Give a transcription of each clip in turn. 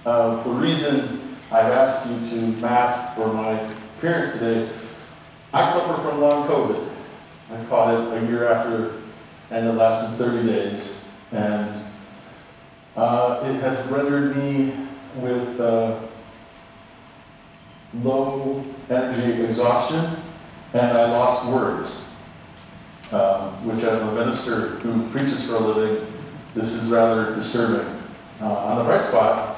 The reason I've asked you to mask for my appearance today, I suffer from long COVID. I caught it a year after, and it lasted 30 days. And it has rendered me with low energy exhaustion, and I lost words, which as a minister who preaches for a living, this is rather disturbing. On the bright spot,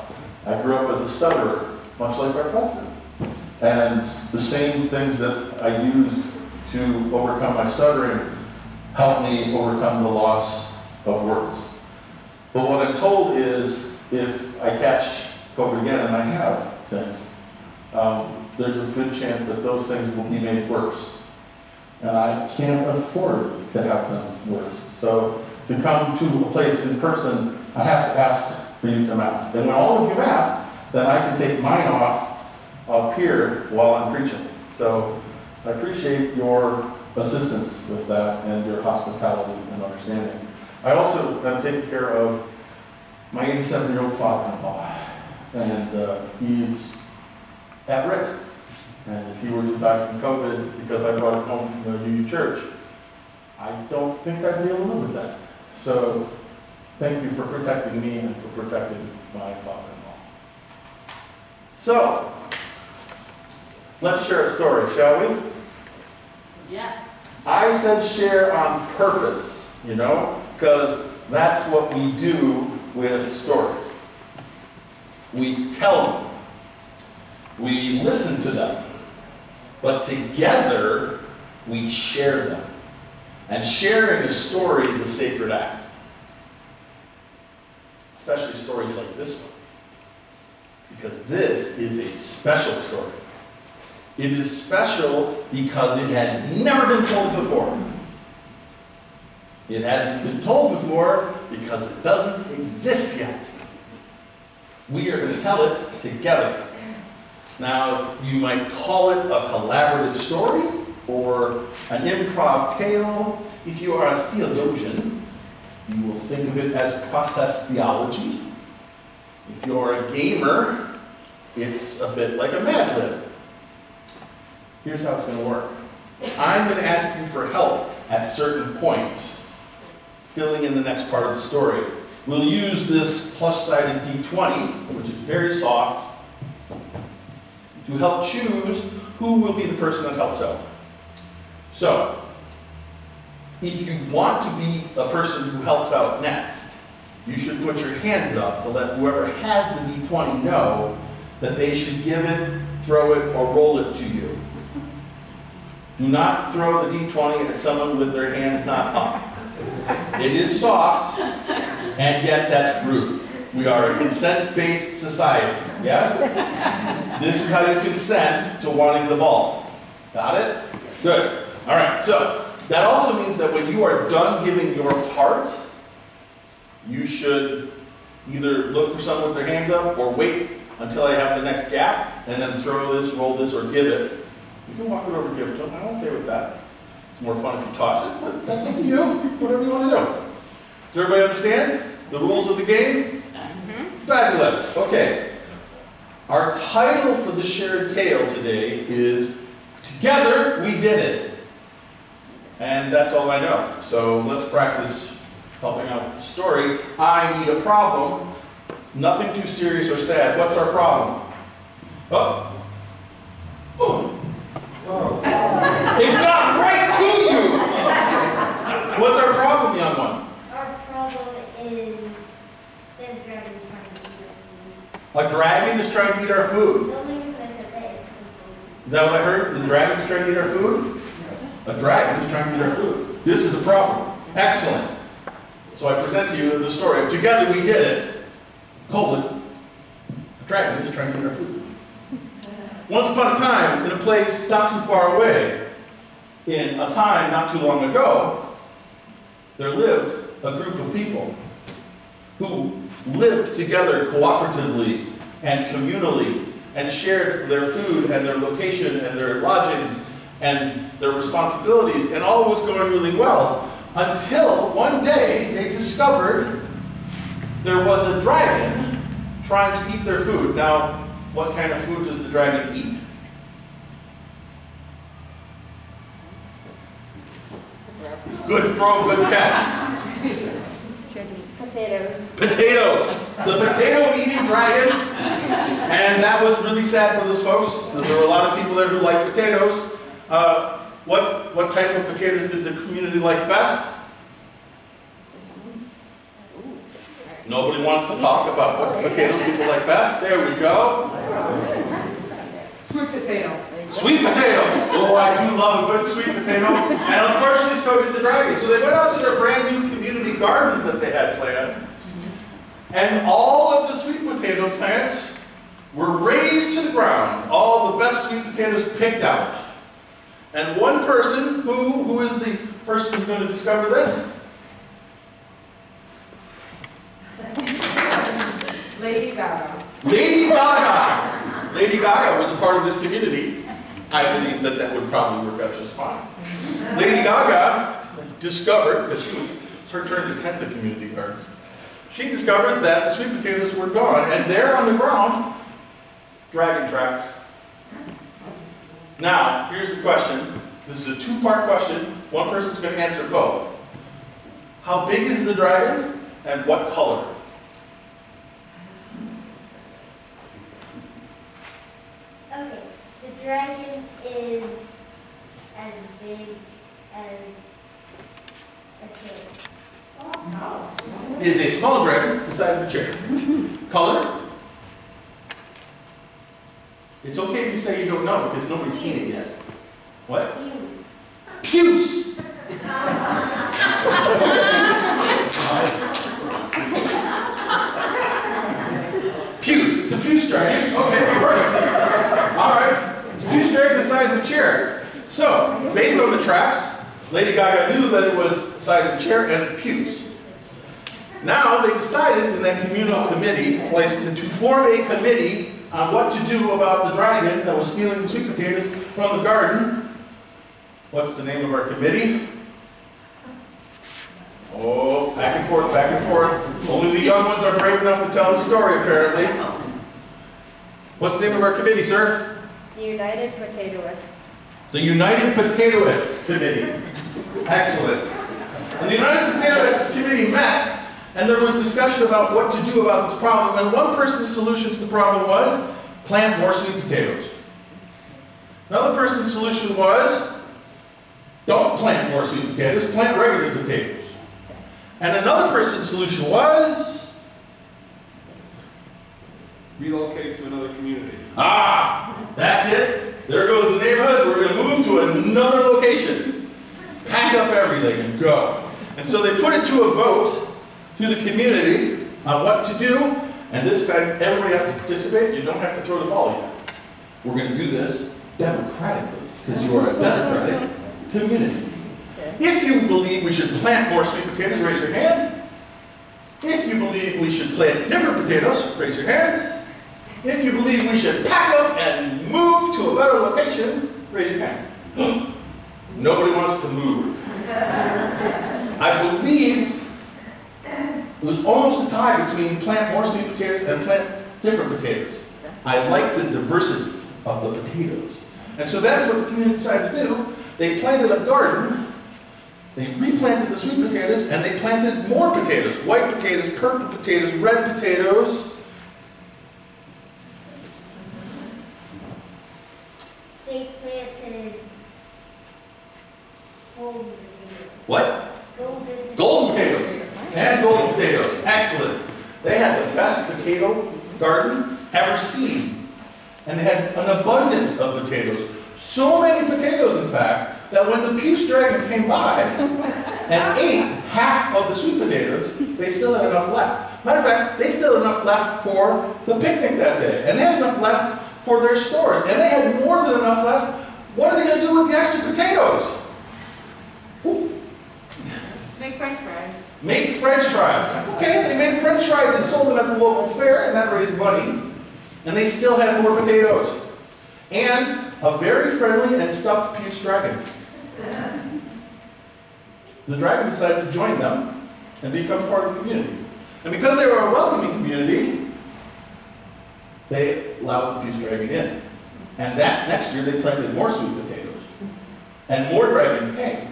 I grew up as a stutterer, much like our president. And the same things that I used to overcome my stuttering helped me overcome the loss of words. But what I'm told is, if I catch COVID again, and I have since, there's a good chance that those things will be made worse. And I can't afford to have them worse. So to come to a place in person, I have to ask for you to mask. And when all of you mask, then I can take mine off up here while I'm preaching. So I appreciate your assistance with that and your hospitality and understanding. I also am taking care of my 87-year-old father-in-law, and he's at risk. And if he were to die from COVID because I brought him home from the UU church, I don't think I'd be able to live with that. So thank you for protecting me and for protecting my father-in-law. So let's share a story, shall we? Yes. I said share on purpose, you know, because that's what we do with stories. We tell them. We listen to them. But together, we share them. And sharing a story is a sacred act. Especially stories like this one. Because this is a special story. It is special because it had never been told before. It hasn't been told before because it doesn't exist yet. We are going to tell it together. Now, you might call it a collaborative story or an improv tale. If you are a theologian, you will think of it as process theology. If you're a gamer, it's a bit like a Mad Lib. Here's how it's going to work. I'm going to ask you for help at certain points, filling in the next part of the story. We'll use this plush-sided D20, which is very soft, to help choose who will be the person that helps out. So, if you want to be a person who helps out next, you should put your hands up to let whoever has the D20 know that they should give it, throw it, or roll it to you. Do not throw the D20 at someone with their hands not up. It is soft, and yet that's rude. We are a consent-based society, yes? This is how you consent to wanting the ball. Got it? Good. All right, so that also means that when you are done giving your part, you should either look for someone with their hands up or wait until I have the next gap and then throw this, roll this, or give it. You can walk it over and give it to them. I'm okay with that. It's more fun if you toss it, but that's up to you. Whatever you want to do. Does everybody understand the rules of the game? Fabulous. Okay. Our title for the shared tale today is Together We Did It. And that's all I know. So let's practice helping out with the story. I need a problem. It's nothing too serious or sad. What's our problem? Oh. Oh. It got right to you! What's our problem, young one? Our problem is the dragon is trying to eat our food. A dragon is trying to eat our food. The only reason I said that is Is that what I heard? The dragon is trying to eat our food? A dragon is trying to eat our food. This is a problem. Excellent. So I present to you the story of Together We Did It, colon, a dragon is trying to eat our food. Once upon a time, in a place not too far away, in a time not too long ago, there lived a group of people who lived together cooperatively and communally and shared their food and their location and their lodgings and their responsibilities, and all was going really well until one day they discovered there was a dragon trying to eat their food. Now, what kind of food does the dragon eat? Good throw, good catch. Potatoes. Potatoes. It's a potato-eating dragon, and that was really sad for those folks because there were a lot of people there who liked potatoes. What type of potatoes did the community like best? Nobody wants to talk about what potatoes people like best. There we go. Sweet potato. Sweet potato. Oh, I do love a good sweet potato. And unfortunately, so did the dragon. So they went out to their brand new community gardens that they had planned. And all of the sweet potato plants were raised to the ground. All the best sweet potatoes picked out. And one person, who is the person who's going to discover this? Lady Gaga. Lady Gaga. Lady Gaga was a part of this community. I believe that that would probably work out just fine. Lady Gaga discovered, because it's her turn to tend the community garden, she discovered that the sweet potatoes were gone, and there on the ground, dragon tracks. Now, here's the question. This is a two-part question. One person's going to answer both. How big is the dragon, and what color? Okay, the dragon is as big as a chair. It is a small dragon the size of a chair. Color? It's okay if you say you don't know because nobody's seen it yet. What? Huge. Puce! Puce. It's a puce dragon. Okay, perfect. All right. It's a puce dragon the size of a chair. So, based on the tracks, Lady Gaga knew that it was the size of a chair and puce. Now they decided in that communal committee, placed to form a committee on what to do about the dragon that was stealing the sweet potatoes from the garden. What's the name of our committee? Oh, back and forth, back and forth. Only the young ones are brave enough to tell the story, apparently. What's the name of our committee, sir? The United Potatoists. The United Potatoists Committee. Excellent. And the United Potatoists Committee met, and there was discussion about what to do about this problem, and one person's solution to the problem was plant more sweet potatoes. Another person's solution was don't plant more sweet potatoes, plant regular potatoes. And another person's solution was relocate to another community. ah, that's it. There goes the neighborhood. We're going to move to another location. Pack up everything and go. And so they put it to a vote to the community on what to do. And this time, everybody has to participate. You don't have to throw the ball yet. We're going to do this democratically because you are a democratic community. If you believe we should plant more sweet potatoes, raise your hand. If you believe we should plant different potatoes, raise your hand. If you believe we should pack up and move to a better location, raise your hand. Nobody wants to move. I believe it was almost a tie between plant more sweet potatoes and plant different potatoes. I like the diversity of the potatoes. And so that's what the community decided to do. They planted a garden, they replanted the sweet potatoes, and they planted more potatoes. White potatoes, purple potatoes, red potatoes. They planted golden potatoes. What? Golden. Golden potatoes. And golden potatoes. Excellent. They had the best potato garden ever seen. And they had an abundance of potatoes. So many potatoes, in fact, that when the puce dragon came by and ate half of the sweet potatoes, they still had enough left. Matter of fact, they still had enough left for the picnic that day. And they had enough left for their stores. And they had more than enough left. What are they going to do with the extra potatoes? Ooh. Make French fries. Make French fries. Okay, they made French fries and sold them at the local fair, and that raised money. And they still had more potatoes. And a very friendly and stuffed puce dragon. The dragon decided to join them and become part of the community. And because they were a welcoming community, they allowed the Peace Dragon in. And that next year they planted more sweet potatoes. And more dragons came.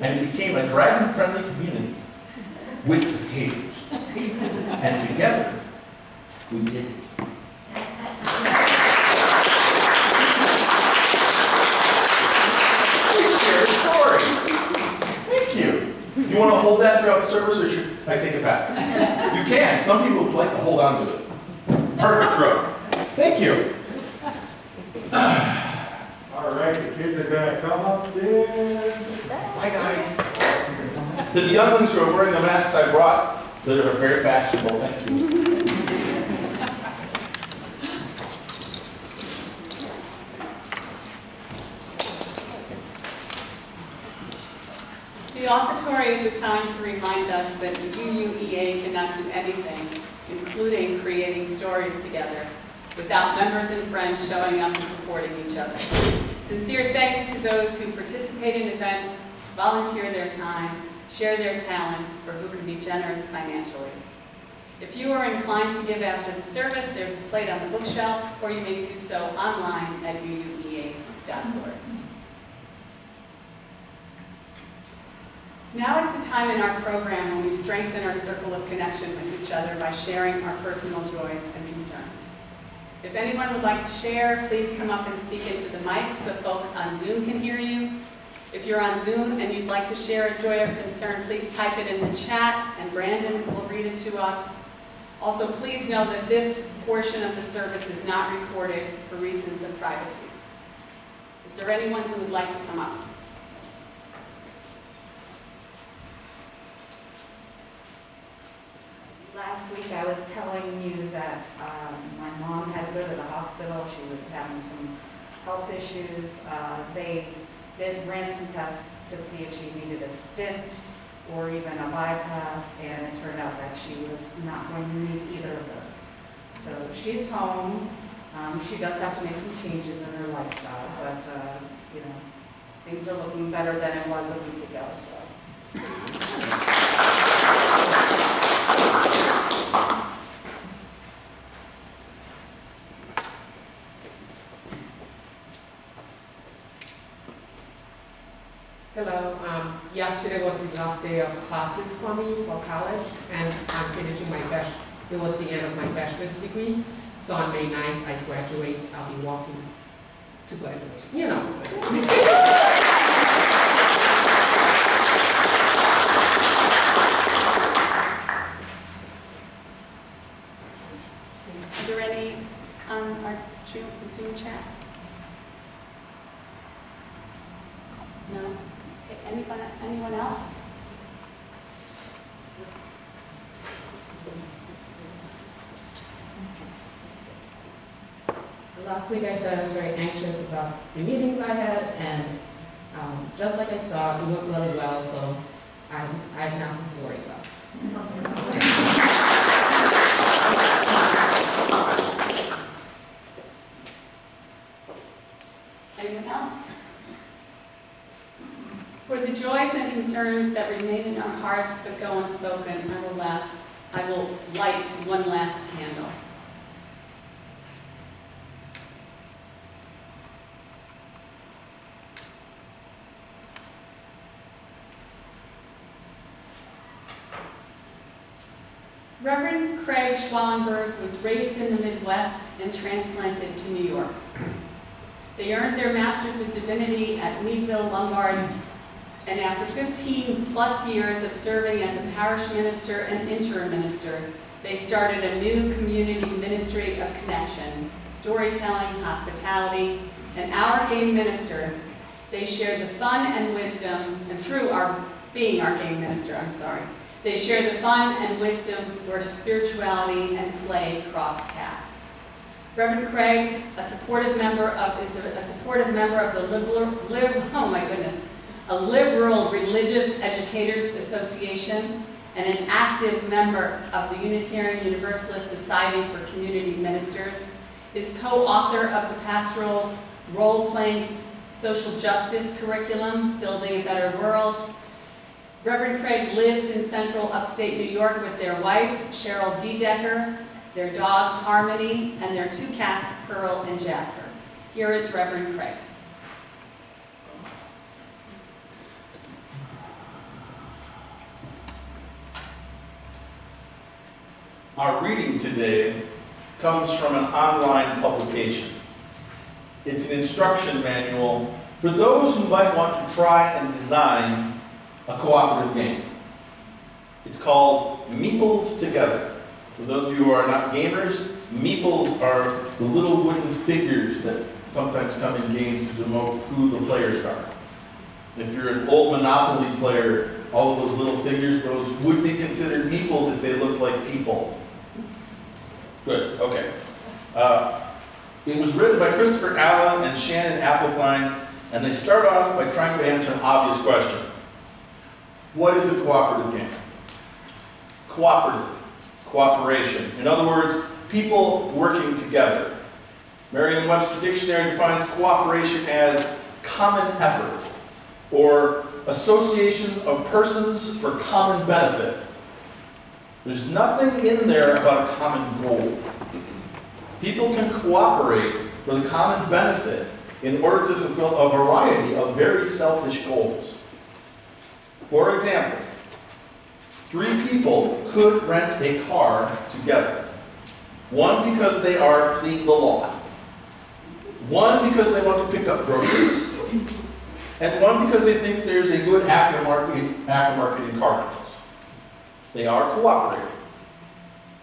And it became a dragon-friendly community with potatoes. And together, we did it. We shared a story. Thank you. You want to hold that throughout the service, or should I take it back? You can. Some people would like to hold on to it. Perfect throw. Thank you. All right, the kids are gonna come upstairs. Hi, guys. To the younglings who are wearing the masks I brought, that are very fashionable, thank you. The offertory is a time to remind us that the UUEA cannot do anything, including creating stories together, without members and friends showing up and supporting each other. Sincere thanks to those who participate in events, volunteer their time, share their talents, or who can be generous financially. If you are inclined to give after the service, there's a plate on the bookshelf, or you may do so online at uuea.org. Now is the time in our program when we strengthen our circle of connection with each other by sharing our personal joys and concerns. If anyone would like to share, please come up and speak into the mic so folks on Zoom can hear you. If you're on Zoom and you'd like to share a joy or concern, please type it in the chat and Brandon will read it to us. Also, please know that this portion of the service is not recorded for reasons of privacy. Is there anyone who would like to come up? Last week I was telling you that my mom had to go to the hospital. She was having some health issues. They ran some tests to see if she needed a stent or even a bypass, and it turned out that she was not going to need either of those. So she's home. She does have to make some changes in her lifestyle, but you know, things are looking better than it was a week ago. So. Hello. Yesterday was the last day of classes for me for college, and I'm finishing my bachelor. It was the end of my bachelor's degree. So on May 9th, I graduate. I'll be walking to graduation. You know. Are there any on our Zoom chat? No? Okay, anyone else? Last week I said I was very anxious about the meetings I had, and just like I thought, it went really well, so I have nothing to worry about. Anyone else? For the joys and concerns that remain in our hearts but go unspoken, I will light one last candle. Reverend Craig Schwallenberg was raised in the Midwest and transplanted to New York. They earned their Masters of Divinity at Meadville, Lombard, and after 15 plus years of serving as a parish minister and interim minister, they started a new community ministry of connection, storytelling, hospitality, and our game minister. They shared the fun and wisdom, and through being our game minister, they share the fun and wisdom where spirituality and play cross paths. Reverend Craig, a supportive member of the Liberal Religious Educators Association, and an active member of the Unitarian Universalist Society for Community Ministers, is co-author of the pastoral role-playing social justice curriculum, Building a Better World. Reverend Craig lives in central upstate New York with their wife, Cheryl D. Decker, their dog Harmony, and their two cats Pearl and Jasper. Here is Reverend Craig. Our reading today comes from an online publication. It's an instruction manual for those who might want to try and design a cooperative game. It's called Meeples Together. For those of you who are not gamers, meeples are the little wooden figures that sometimes come in games to denote who the players are. If you're an old Monopoly player, all of those little figures, those would be considered meeples if they looked like people. Good, okay. It was written by Christopher Allen and Shannon Appelkline, and they start off by trying to answer an obvious question. What is a cooperative game? Cooperative, cooperation. In other words, people working together. Merriam-Webster Dictionary defines cooperation as common effort or association of persons for common benefit. There's nothing in there about a common goal. People can cooperate for the common benefit in order to fulfill a variety of very selfish goals. For example, 3 people could rent a car together. One because they are fleeing the law. One because they want to pick up groceries. And one because they think there's a good aftermarket in car rentals. They are cooperating.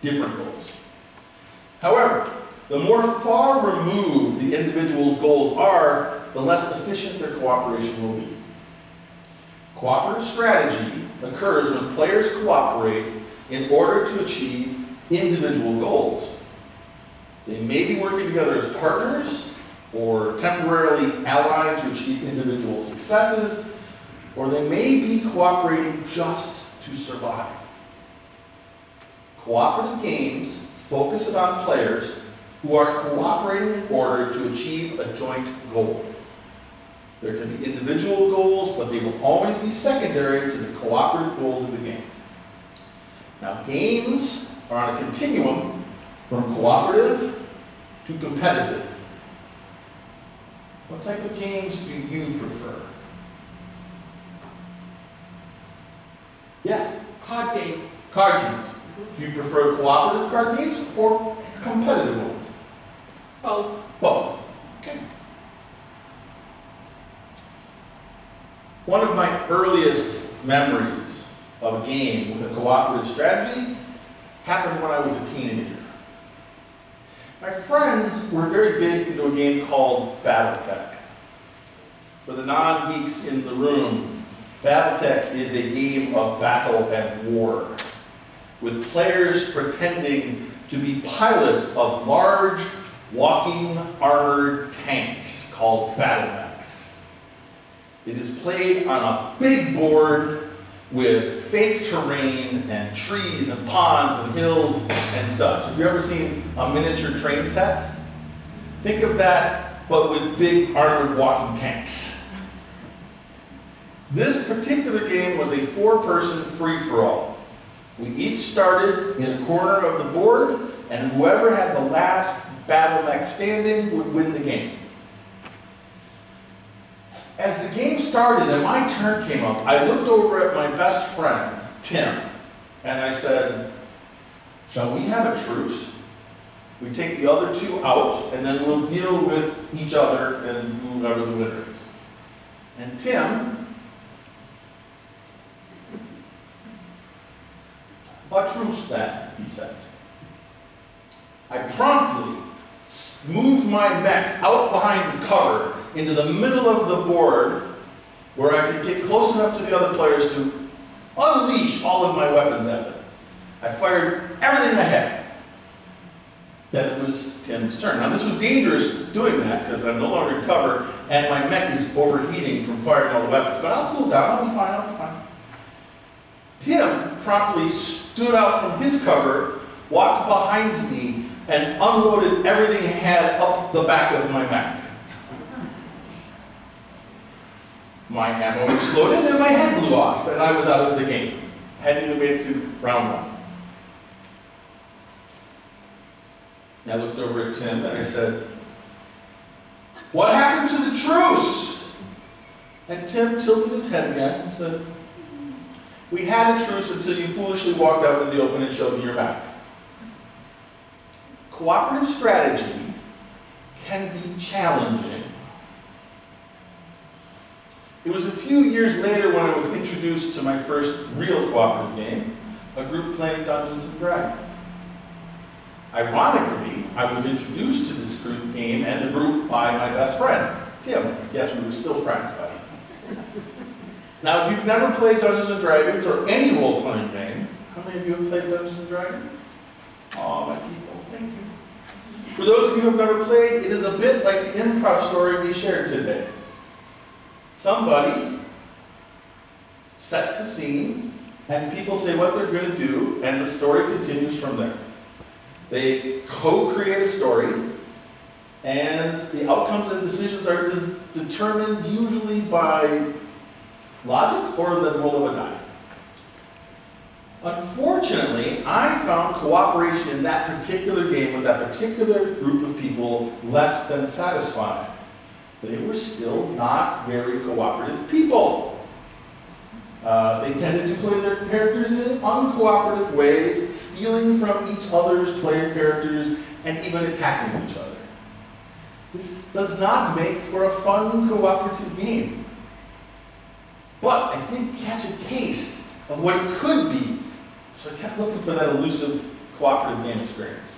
Different goals. However, the more far removed the individual's goals are, the less efficient their cooperation will be. Cooperative strategy occurs when players cooperate in order to achieve individual goals. They may be working together as partners, or temporarily allied to achieve individual successes, or they may be cooperating just to survive. Cooperative games focus on players who are cooperating in order to achieve a joint goal. There can be individual goals, but they will always be secondary to the cooperative goals of the game. Now, games are on a continuum from cooperative to competitive. What type of games do you prefer? Yes? Card games. Card games. Do you prefer cooperative card games or competitive ones? Both. Both. Okay. One of my earliest memories of a game with a cooperative strategy happened when I was a teenager. My friends were very big into a game called Battletech. For the non-geeks in the room, Battletech is a game of battle and war, with players pretending to be pilots of large, walking, armored tanks called battle mechs. It is played on a big board with fake terrain and trees and ponds and hills and such. Have you ever seen a miniature train set? Think of that, but with big armored walking tanks. This particular game was a 4-person free-for-all. We each started in a corner of the board, and whoever had the last battle mech standing would win the game. As the game started and my turn came up, I looked over at my best friend, Tim, and I said, "Shall we have a truce? We take the other 2 out, and then we'll deal with each other and whoever the winner is." And Tim, "A truce then," he said. I promptly moved my mech out behind the cover into the middle of the board where I could get close enough to the other players to unleash all of my weapons at them. I fired everything I had. Then it was Tim's turn. Now this was dangerous doing that because I'm no longer in cover and my mech is overheating from firing all the weapons. But I'll cool down, I'll be fine. Tim promptly stood out from his cover, walked behind me, and unloaded everything he had up the back of my mech. My ammo exploded and my head blew off and I was out of the game. Hadn't even made it through round 1. I looked over at Tim and I said, "What happened to the truce?" And Tim tilted his head again and said, "We had a truce until you foolishly walked out in the open and showed me your back." Cooperative strategy can be challenging. It was a few years later when I was introduced to my first real cooperative game, a group playing Dungeons and Dragons. Ironically, I was introduced to this group game and the group by my best friend, Tim. Yes, we were still friends, buddy. Now, if you've never played Dungeons and Dragons or any role-playing game, how many of you have played Dungeons and Dragons? Oh, my people, thank you. For those of you who have never played, it is a bit like the improv story we shared today. Somebody sets the scene, and people say what they're going to do, and the story continues from there. They co-create a story, and the outcomes and decisions are determined usually by logic or the roll of a die. Unfortunately, I found cooperation in that particular game with that particular group of people less than satisfying. They were still not very cooperative people. They tended to play their characters in uncooperative ways, stealing from each other's player characters and even attacking each other. This does not make for a fun cooperative game. But I did catch a taste of what it could be, so I kept looking for that elusive cooperative game experience.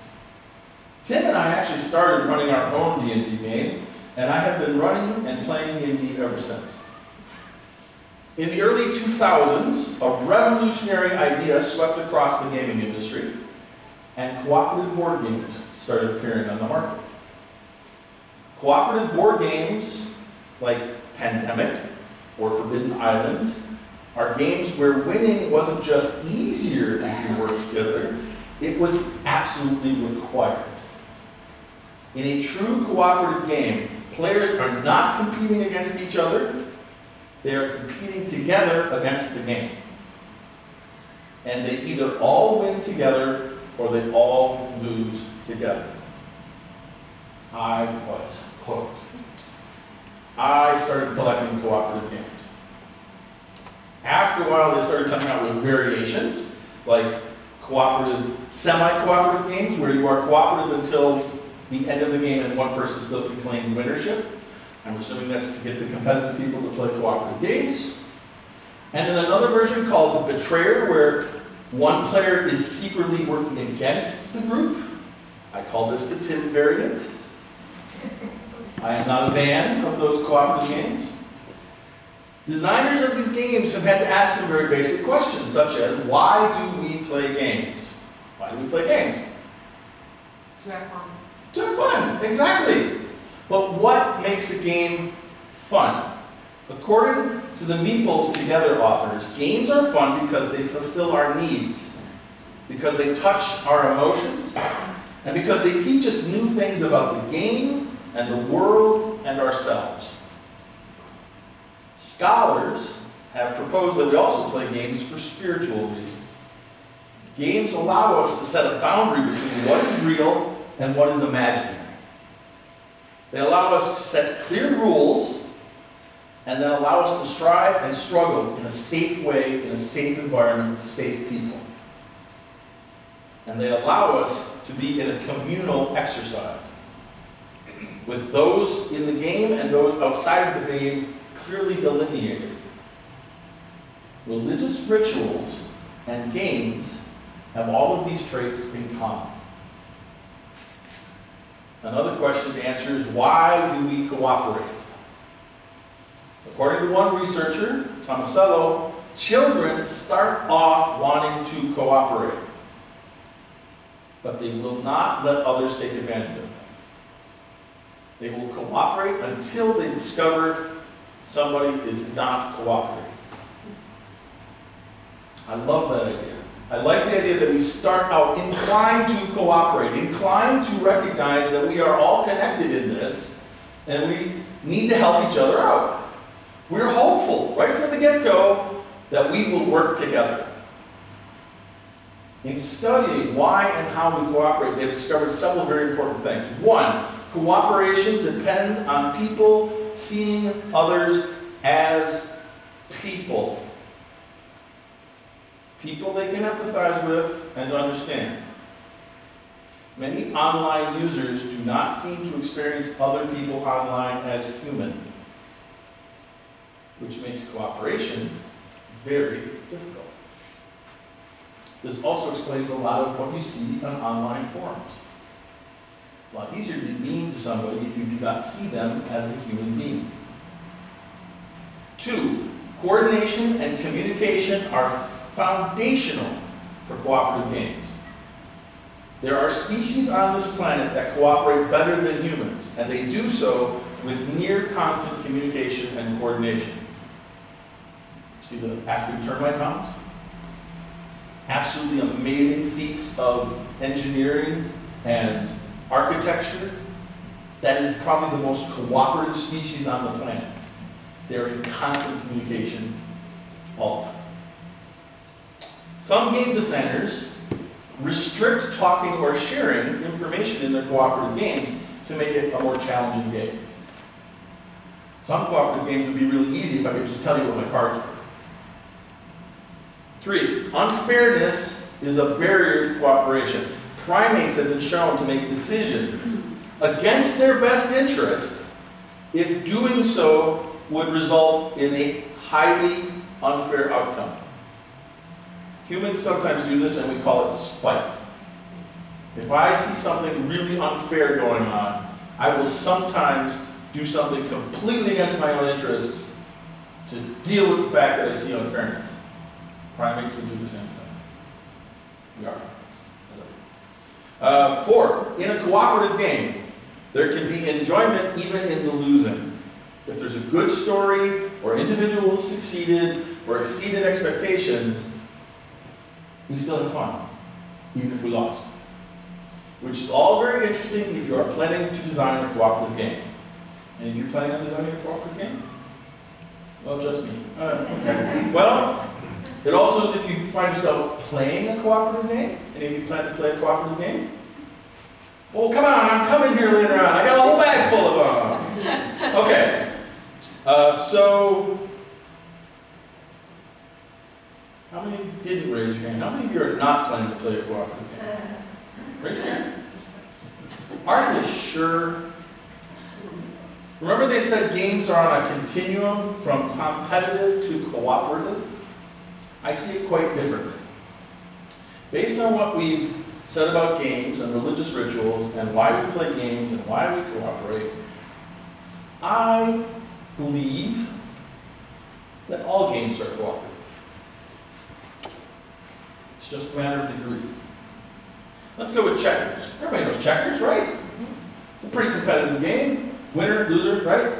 Tim and I actually started running our own D&D game, and I have been running and playing D&D ever since. In the early 2000s, a revolutionary idea swept across the gaming industry, and cooperative board games started appearing on the market. Cooperative board games, like Pandemic or Forbidden Island, are games where winning wasn't just easier if you worked together, it was absolutely required. In a true cooperative game, players are not competing against each other, they are competing together against the game. And they either all win together or they all lose together. I was hooked. I started collecting cooperative games. After a while, they started coming out with variations, like cooperative, semi-cooperative games, where you are cooperative until the end of the game and one person still can claim winnership. I'm assuming that's to get the competitive people to play cooperative games. And then another version called the Betrayer, where one player is secretly working against the group. I call this the Tim variant. I am not a fan of those cooperative games. Designers of these games have had to ask some very basic questions, such as, why do we play games? Why do we play games? To have fun. To have fun, exactly. But what makes a game fun? According to the Meeples Together authors, games are fun because they fulfill our needs, because they touch our emotions, and because they teach us new things about the game and the world and ourselves. Scholars have proposed that we also play games for spiritual reasons. Games allow us to set a boundary between what is real and what is imaginary. They allow us to set clear rules and then allow us to strive and struggle in a safe way, in a safe environment, with safe people. And they allow us to be in a communal exercise, with those in the game and those outside of the game clearly delineated. Religious rituals and games have all of these traits in common. Another question to answer is, why do we cooperate? According to one researcher, Tomasello, children start off wanting to cooperate, but they will not let others take advantage of them. They will cooperate until they discover somebody is not cooperating. I love that idea. I like the idea that we start out inclined to cooperate, inclined to recognize that we are all connected in this, and we need to help each other out. We're hopeful, right from the get-go, that we will work together. In studying why and how we cooperate, they've discovered several very important things. One, cooperation depends on people seeing others as people. People they can empathize with and understand. Many online users do not seem to experience other people online as human, which makes cooperation very difficult. This also explains a lot of what you see on online forums. It's a lot easier to be mean to somebody if you do not see them as a human being. 2, coordination and communication are foundational for cooperative games. There are species on this planet that cooperate better than humans, and they do so with near constant communication and coordination. See the African termite mounds? Absolutely amazing feats of engineering and architecture. That is probably the most cooperative species on the planet. They're in constant communication all the time. Some game designers restrict talking or sharing information in their cooperative games to make it a more challenging game. Some cooperative games would be really easy if I could just tell you what my cards were. 3, unfairness is a barrier to cooperation. Primates have been shown to make decisions against their best interest if doing so would result in a highly unfair outcome. Humans sometimes do this and we call it spite. If I see something really unfair going on, I will sometimes do something completely against my own interests to deal with the fact that I see unfairness. Primates would do the same thing. We are primates. 4, in a cooperative game, there can be enjoyment even in the losing. If there's a good story, or individuals succeeded, or exceeded expectations, we still have fun, even if we lost. Which is all very interesting if you are planning to design a cooperative game. And if you're planning on designing a cooperative game? Well, just me. Okay. Well, it also is if you find yourself playing a cooperative game, and if you plan to play a cooperative game. Well, come on, I'm coming here later on. I got a whole bag full of them. Okay. So, how many of you didn't raise your hand? How many of you are not planning to play a cooperative game? Raise your hand. Are you sure? Remember they said games are on a continuum from competitive to cooperative? I see it quite differently. Based on what we've said about games and religious rituals and why we play games and why we cooperate, I believe that all games are cooperative. It's just a matter of degree. Let's go with checkers. Everybody knows checkers, right? It's a pretty competitive game. Winner, loser, right?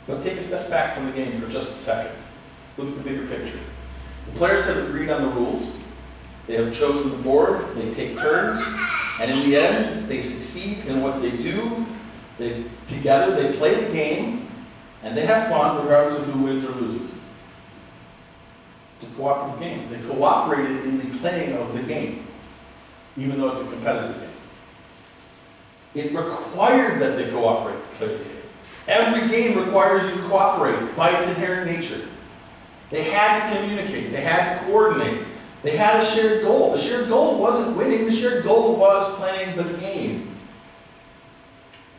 But take a step back from the game for just a second. Look at the bigger picture. The players have agreed on the rules. They have chosen the board. They take turns. And in the end, they succeed in what they do. Together, they play the game. And they have fun regardless of who wins or loses. It's a cooperative game. They cooperated in the playing of the game, even though it's a competitive game. It required that they cooperate to play the game. Every game requires you to cooperate by its inherent nature. They had to communicate. They had to coordinate. They had a shared goal. The shared goal wasn't winning. The shared goal was playing the game.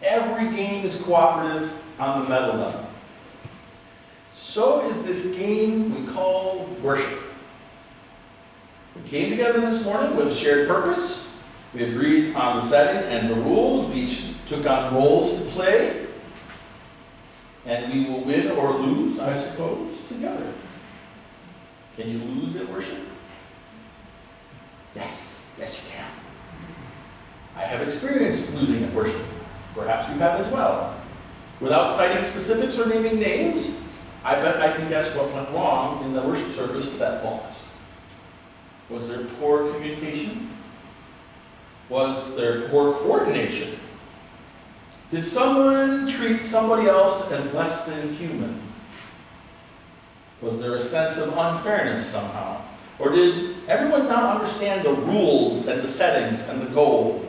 Every game is cooperative on the meta level. So is this game we call worship. We came together this morning with a shared purpose. We agreed on the setting and the rules. We each took on roles to play. And we will win or lose, I suppose, together. Can you lose at worship? Yes. Yes, you can. I have experienced losing at worship. Perhaps you have as well. Without citing specifics or naming names, I bet I can guess what went wrong in the worship service that lost. Was there poor communication? Was there poor coordination? Did someone treat somebody else as less than human? Was there a sense of unfairness somehow? Or did everyone not understand the rules and the settings and the goal,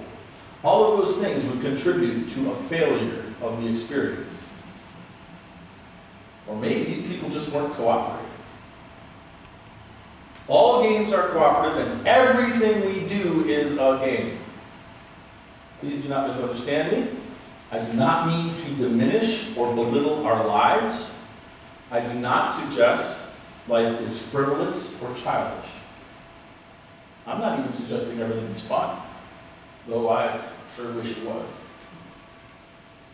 all of those things would contribute to a failure of the experience. Or maybe people just weren't cooperating. All games are cooperative, and everything we do is a game. Please do not misunderstand me. I do not mean to diminish or belittle our lives. I do not suggest life is frivolous or childish. I'm not even suggesting everything is fun, though I sure wish it was.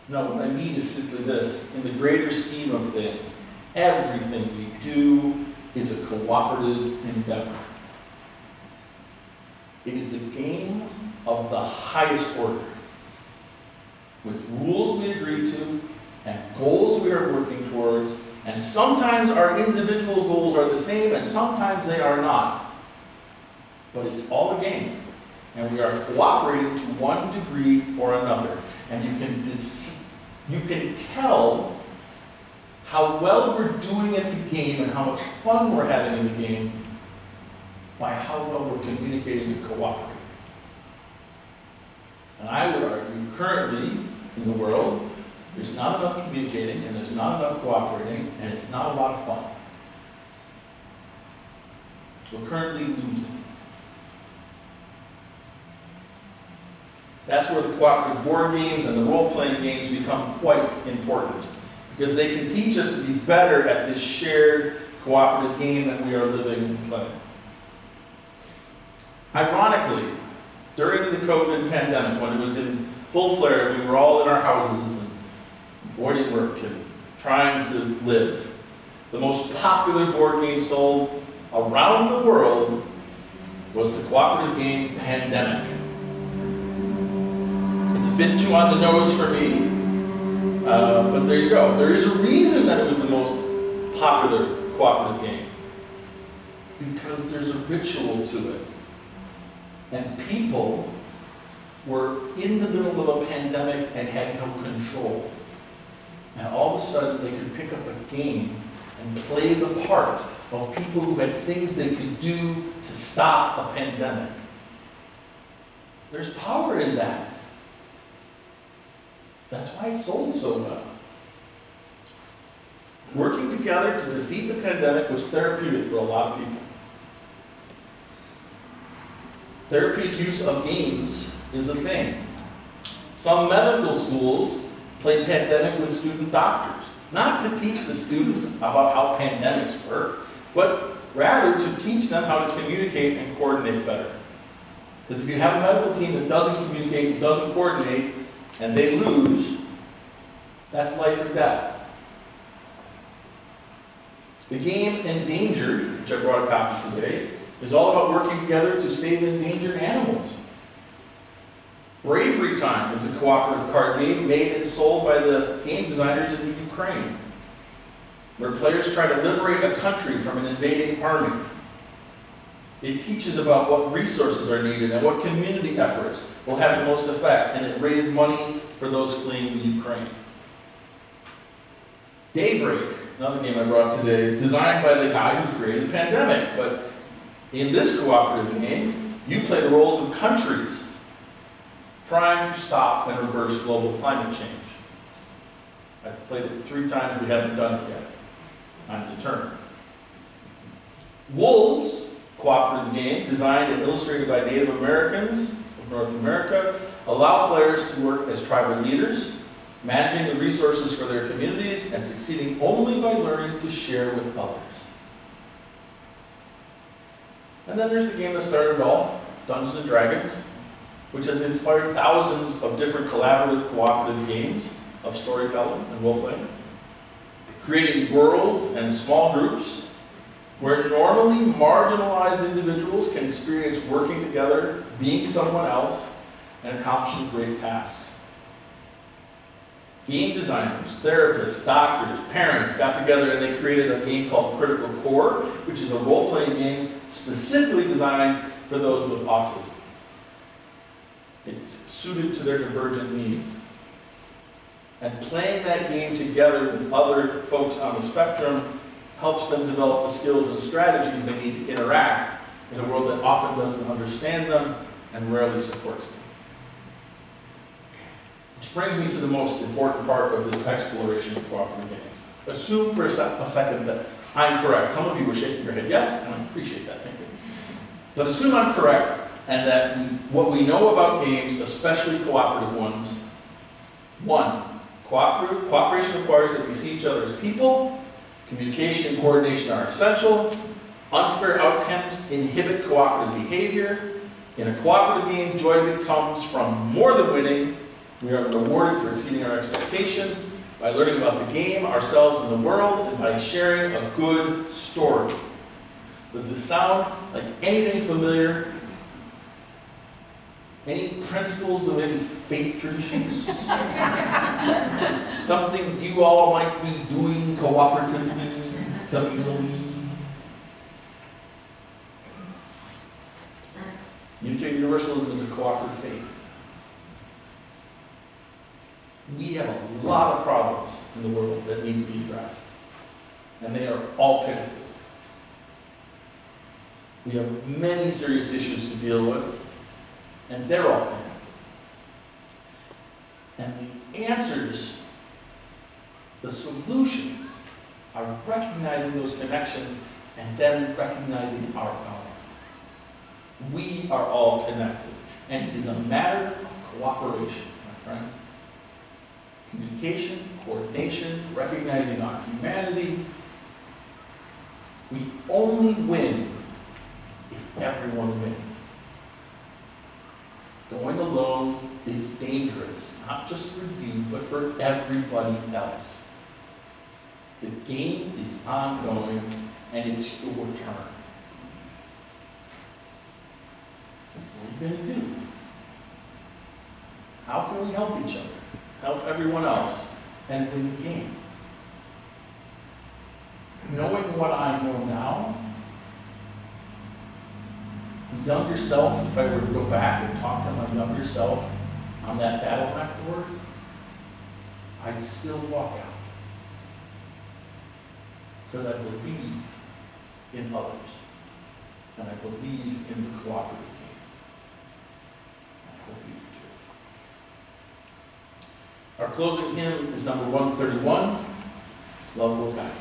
No, what I mean is simply this. In the greater scheme of things, everything we do is a cooperative endeavor. It is the game of the highest order, with rules we agree to and goals we are working towards, and sometimes our individual goals are the same and sometimes they are not. But it's all a game, and we are cooperating to one degree or another. And you can tell how well we're doing at the game and how much fun we're having in the game by how well we're communicating and cooperating. And I would argue, currently in the world, there's not enough communicating and there's not enough cooperating, and it's not a lot of fun. We're currently losing. That's where the cooperative board games and the role-playing games become quite important, because they can teach us to be better at this shared cooperative game that we are living and playing. Ironically, during the COVID pandemic, when it was in full flare, we were all in our houses and avoiding work and trying to live. The most popular board game sold around the world was the cooperative game Pandemic. It's a bit too on the nose for me, but there you go. There is a reason that it was the most popular cooperative game, because there's a ritual to it. And people were in the middle of a pandemic and had no control. And all of a sudden they could pick up a game and play the part of people who had things they could do to stop a pandemic. There's power in that. That's why it sold so well. Working together to defeat the pandemic was therapeutic for a lot of people. Therapeutic use of games is a thing. Some medical schools play Pandemic with student doctors, not to teach the students about how pandemics work, but rather to teach them how to communicate and coordinate better. Because if you have a medical team that doesn't communicate, doesn't coordinate, and they lose, that's life or death. The game Endangered, which I brought a copy today, is all about working together to save endangered animals. Bravery Time is a cooperative card game made and sold by the game designers in the Ukraine, where players try to liberate a country from an invading army. It teaches about what resources are needed and what community efforts will have the most effect, and it raised money for those fleeing the Ukraine. Daybreak, another game I brought today, designed by the guy who created Pandemic, but in this cooperative game, you play the roles of countries trying to stop and reverse global climate change. I've played it 3 times, we haven't done it yet. I'm determined. Wolves, cooperative game, designed and illustrated by Native Americans of North America, allow players to work as tribal leaders, managing the resources for their communities, and succeeding only by learning to share with others. And then there's the game that started it all, Dungeons and Dragons, which has inspired thousands of different collaborative, cooperative games of storytelling and role-playing, creating worlds and small groups where normally marginalized individuals can experience working together, being someone else, and accomplishing great tasks. Game designers, therapists, doctors, parents got together and they created a game called Critical Core, which is a role-playing game specifically designed for those with autism. It's suited to their divergent needs. And playing that game together with other folks on the spectrum helps them develop the skills and strategies they need to interact in a world that often doesn't understand them and rarely supports them. Which brings me to the most important part of this exploration of cooperative games. Assume for a second that I'm correct. Some of you were shaking your head yes, and I appreciate that, thank you. But assume I'm correct, and that what we know about games, especially cooperative ones, one, cooperation requires that we see each other as people, communication and coordination are essential, unfair outcomes inhibit cooperative behavior. In a cooperative game, joy comes from more than winning. We are rewarded for exceeding our expectations, by learning about the game, ourselves, and the world, and by sharing a good story. Does this sound like anything familiar? Any principles of any faith traditions? Something you all might be doing cooperatively, communally? Unitarian Universalism is a cooperative faith. We have a lot of problems in the world that need to be addressed, and they are all connected. We have many serious issues to deal with, and they're all connected. And the answers, the solutions, are recognizing those connections and then recognizing our own. We are all connected, and it is a matter of cooperation, my friend. Communication, coordination, recognizing our humanity. We only win if everyone wins. Going alone is dangerous, not just for you, but for everybody else. The game is ongoing, and it's your turn. What are you going to do? How can we help each other, help everyone else, and win the game? Knowing what I know now, the younger self, if I were to go back and talk to my younger self on that battle map board, I'd still walk out. Because I believe in others, and I believe in the cooperative game. I hope you do too. Our closing hymn is number 131, Love Will Guide Us.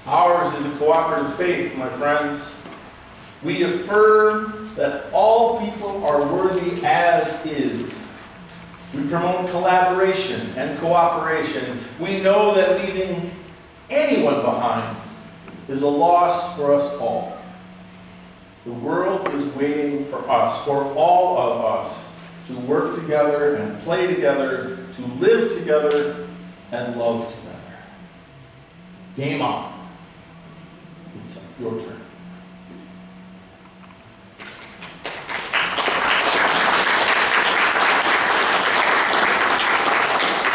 Ours is a cooperative faith, my friends. We affirm that all people are worthy as is. We promote collaboration and cooperation. We know that leaving anyone behind is a loss for us all. The world is waiting for us, for all of us, to work together and play together, to live together and love together. Game on. It's your turn.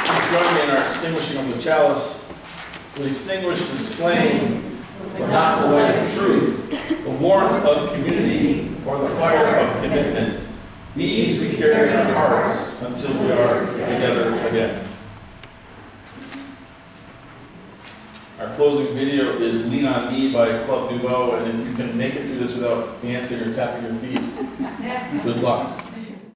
Please join me in our extinguishing of the chalice. We extinguish this flame, but not the light of truth, the warmth of community, or the fire of commitment. These we carry in our hearts until we are together again. Our closing video is Lean on Me by Club Nouveau, and if you can make it through this without dancing or tapping your feet, good luck.